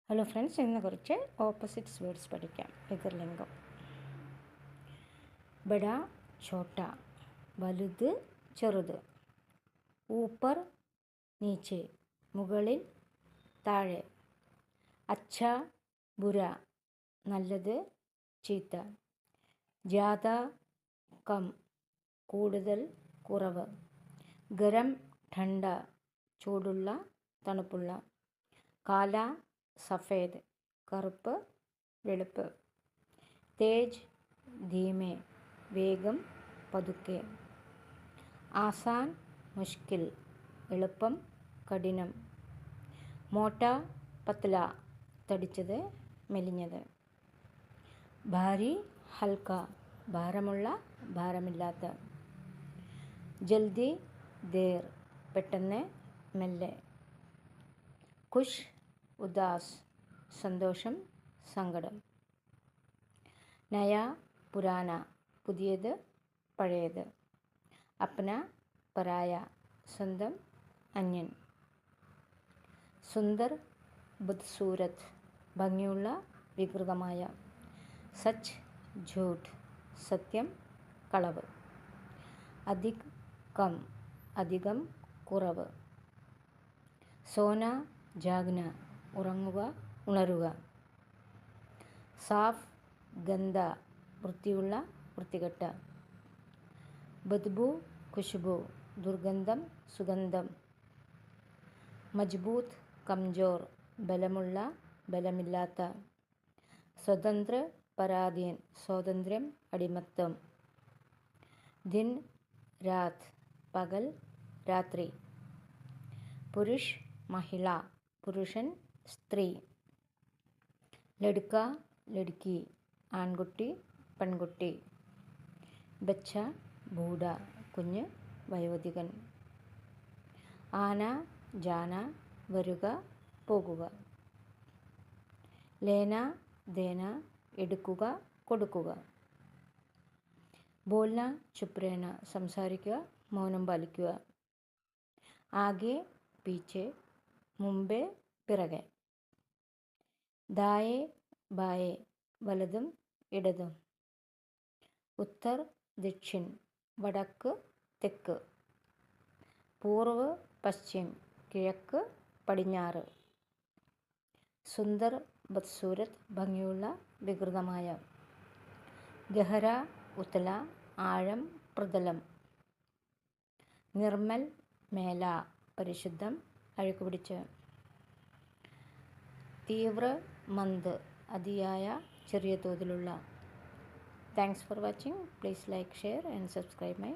Hello friends, ഇന്ന് കുറച്ച് opposites words പഠിക്കാം. എതിർലിംഗം. ബഡ, ഛോട്ട, വലുത്, ചെറുത്. ഊപ്പർ, നീച്ചെ, മുകളിൽ, താഴെ. അച്ഛ, ബുര, നല്ലത്, ചീത്ത. ജ്യാദ, കം, കൂടുതൽ, കുറവ്. ഗരം, ഠണ്ട, ചൂടുള്ള, തണുപ്പുള്ള. കാല, സഫേദ്, കറുപ്പ്, വെളുപ്പ്. തേജ്, ധീമെ, വേഗം, പതുക്കെ. ആസാൻ, മുഷ്കിൽ, എളുപ്പം, കഠിനം. മോട്ട, പത്ല, തടിച്ചത്, മെലിഞ്ഞത്. ഭാരി, ഹൽക്ക, ഭാരമുള്ള, ഭാരമില്ലാത്ത. ജൽദി, ദേർ, പെട്ടെന്ന്, മെല്ലെ. ഖുഷ്, ഉദാസ്, സന്തോഷം, സങ്കടം. നയ, പുരാന, പുതിയത്, പഴയത്. അപ്ന, പരായ, സ്വന്തം, അന്യൻ. സുന്ദർ, ബദ്സൂരത്ത്, ഭംഗിയുള്ള, വികൃതമായ. സച്ച്, ഝൂഠ്, സത്യം, കളവ്. അധിക്, കം, അധികം, കുറവ്. സോന, ജാഗ്ന, ഉറങ്ങുക, ഉണരുക. സാഫ്, ഗന്ധ, വൃത്തിയുള്ള, വൃത്തികെട്ട. ബദ്ബു, ഖുശ്ബു, ദുർഗന്ധം, സുഗന്ധം. മജ്ബൂത്ത്, കംജോർ, ബലമുള്ള, ബലമില്ലാത്ത. സ്വതന്ത്ര, പരാധീൻ, സ്വാതന്ത്ര്യം, അടിമത്തം. ദിൻ, രാത്, പകൽ, രാത്രി. പുരുഷ്, മഹിള, പുരുഷൻ, സ്ത്രീ. ലഡ്ക, ലഡ്കി, ആൺകുട്ടി, പെൺകുട്ടി. ബച്ച, ബൂഡ, കുഞ്ഞ്, വയോധികൻ. ആന, ജാന, വരുക, പോകുക. ലേന, ദേന, എടുക്കുക, കൊടുക്കുക. ബോൽന, ചുപ്രേന, സംസാരിക്കുക, മൗനം പാലിക്കുക. ആകെ, പീച്ചെ, മുമ്പേ, പിറകെ. ദായേ, ബായേ, വലതും, ഇടതും. ഉത്തർ, ദക്ഷിൺ, വടക്ക്, തെക്ക്. പൂർവ്, പശ്ചിം, കിഴക്ക്, പടിഞ്ഞാറ്. സുന്ദർ, ബദ്സൂരത്ത്, ഭംഗിയുള്ള, വികൃതമായ. ഗഹര, ഉത്തല, ആഴം, പ്രതലം. നിർമ്മൽ, മേല, പരിശുദ്ധം, അഴുക്ക് പിടിച്ച്. തീവ്ര, മന്ത്, അതിയായ, ചെറിയ തോതിലുള്ള. Thanks for watching. Please like, share and subscribe my